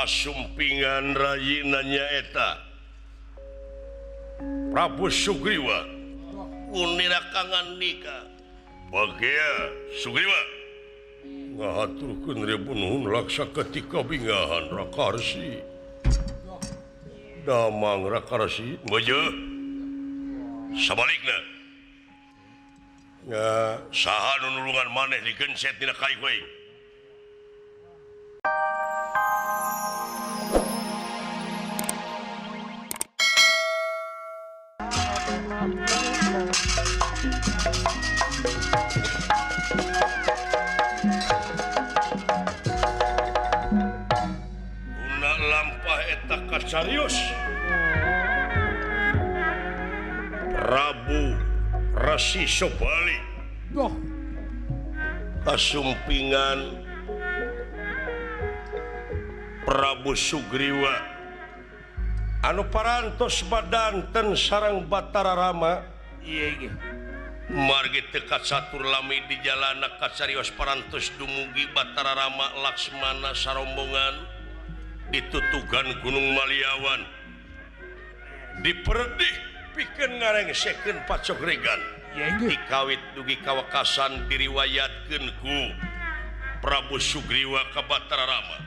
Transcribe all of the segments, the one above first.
kasumpingan rayina nyaeta Prabu Sugriwa unirakangan nikah bagia Sugriwa ngahaturkeun ribun nuhun laksa ketika bingahan Rakarsi damang Rakarsi baja sabalikna ya saha nu nulungan maneh digenset dina kai we Una lampah eta kacarios Prabu Rasi Sobali kasumpingan Prabu Sugriwa anu parantos badanten sareng Batara Rama margi tekat satur lami di jalana kacarios parantos dumugi Batara Rama Laksmana sarombongan ditutugan Gunung Maliawan diperdih pikeun ngarengsekeun pacokregan dikawit dugi kawakasan diriwayatkeun ku Prabu Sugriwa ka Batara Rama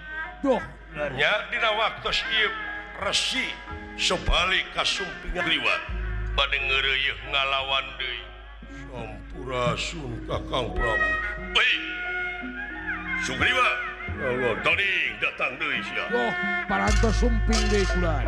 nya dina waktos ieu Resi Sobali kasumpingan Sugriwa bade ngeureuyeuh ngalawan deui sampurasun Kakang Prabu Sugriwa Allah tadi datang deui sia parantos sumping deui kulan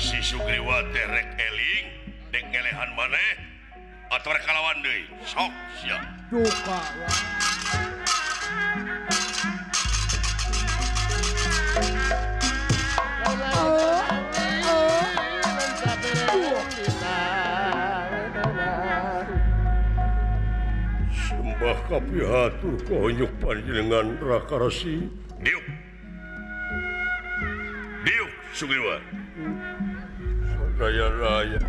si Sugriwa teh rek eling dek ngelehan maneh atuh rek kalawan deui sok sia duka sembah kapihatur kohonyuk panjenengan Rakarsi diuk Sugriwa raya-raya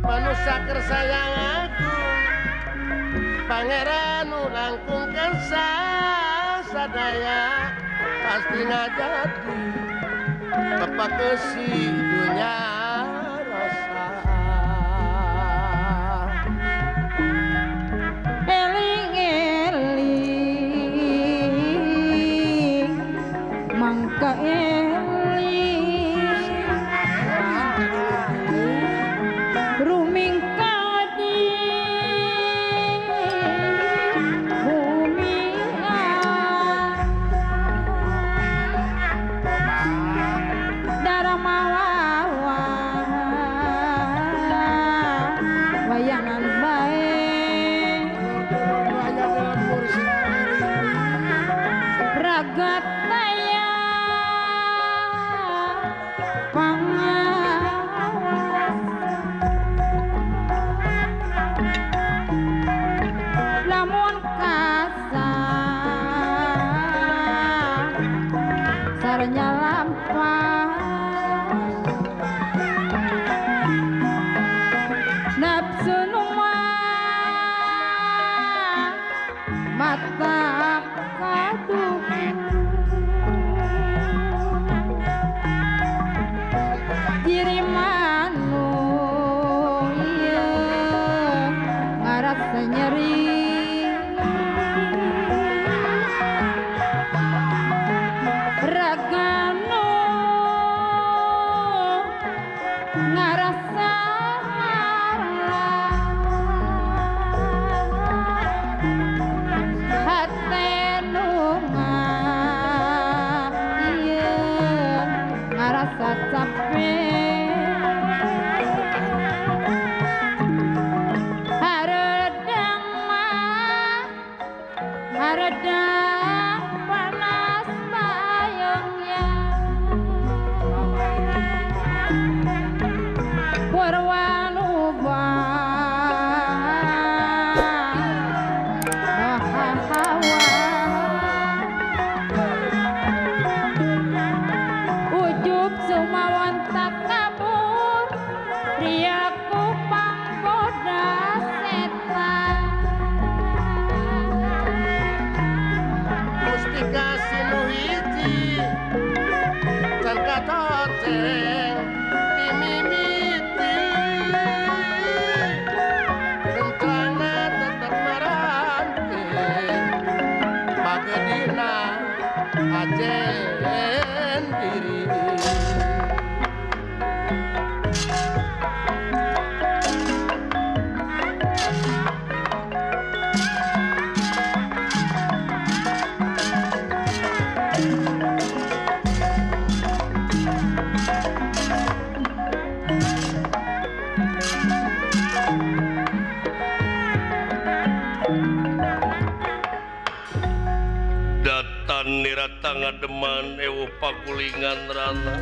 manusia kersayang aku pangeran langkung kersa sadaya pasti ngajati kepakesi dunia rasa Hati nungan kedina ajen diri Ngademan ewo pagulingan rana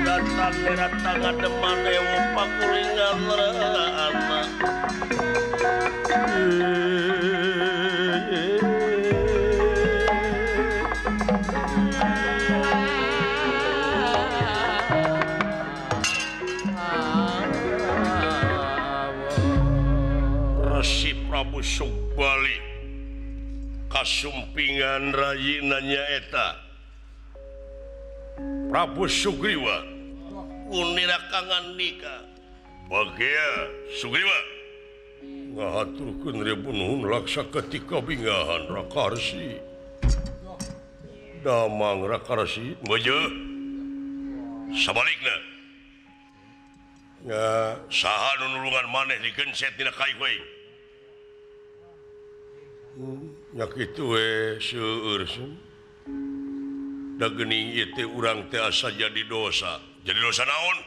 datan nerata ngademan ewo pagulingan rana Resi Prabu Subali kasumpingan rayinanya eta Prabu Sugriwa unirakangan nikah bagia Sugriwa ngahaturkeun rebunuhun laksa ketika bingahan Rakarsi damang Rakarsi beje sabalikna saha nu nulungan maneh digenset dina kai we nya kitu we seueur da geuning ieu teh urang teh asa jadi dosa naon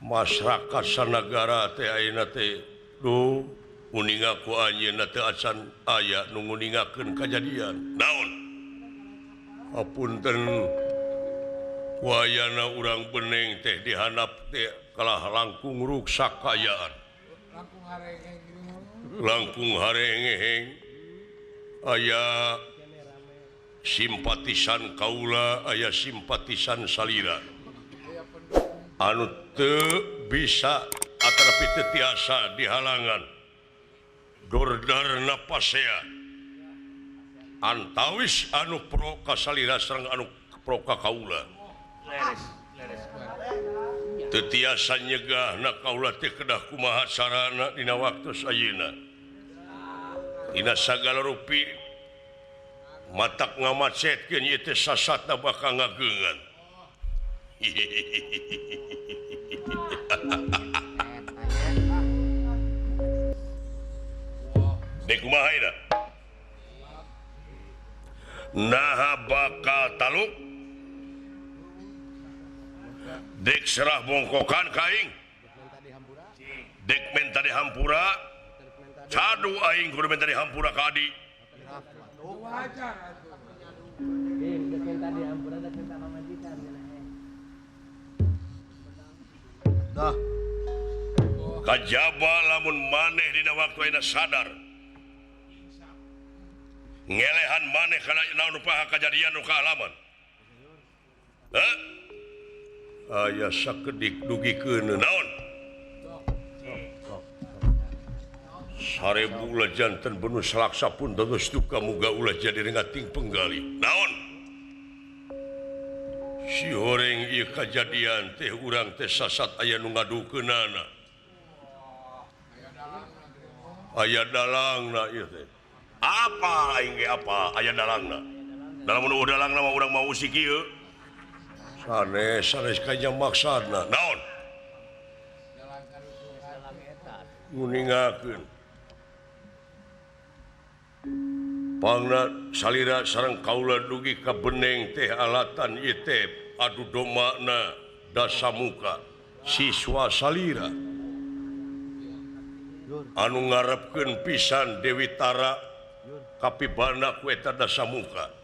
masyarakat sanagara teh ayeuna teh duh uninga ku anjeunna teh acan aya nu nguningakeun kajadian naon hapunten wayana urang beneng teh dihandap teh kalah langkung ruksak kayaan langkung harengeheng aya simpatisan kaula aya simpatisan salira anu teu bisa atrapi teu tiasa dihalangan dordarna pasea antawis anu pro ka salira sareng anu pro ka kaula teu tiasa nyegahna kaula teh kedah kumaha carana dina waktos ayeuna dina sagala rupi matak ngamacetkeun ieu teh sasatna bakal ngageungan dek kumaha ieu naha bakal taluk dek serah bongkokan kaing dek menta dihampura cadu aing kudu menta dihampura ka adi kajaba lamun maneh dina waktu ayeuna sadar ngelehan maneh kana naon upaha kajadian nu kaalaman aya sakedik dugikeun naon sarebu ulah janten benuh salaksa pun terus duka muga ulah jadi rengating penggali naon si horeng ieu kajadian teh urang teh sasat aya nu ngadukeunana aya dalangna ieu teh apa aing ge apa aya dalangna dalam nu dalangna mah urang mau usik ieu sanes kanya maksudna naon nguningakeun pangna salira sareng kaula dugi ka beneng teh alatan ieu teh adu domana Dasamuka siswa salira anu ngarepkeun pisan Dewi Tara kapibana ku eta Dasamuka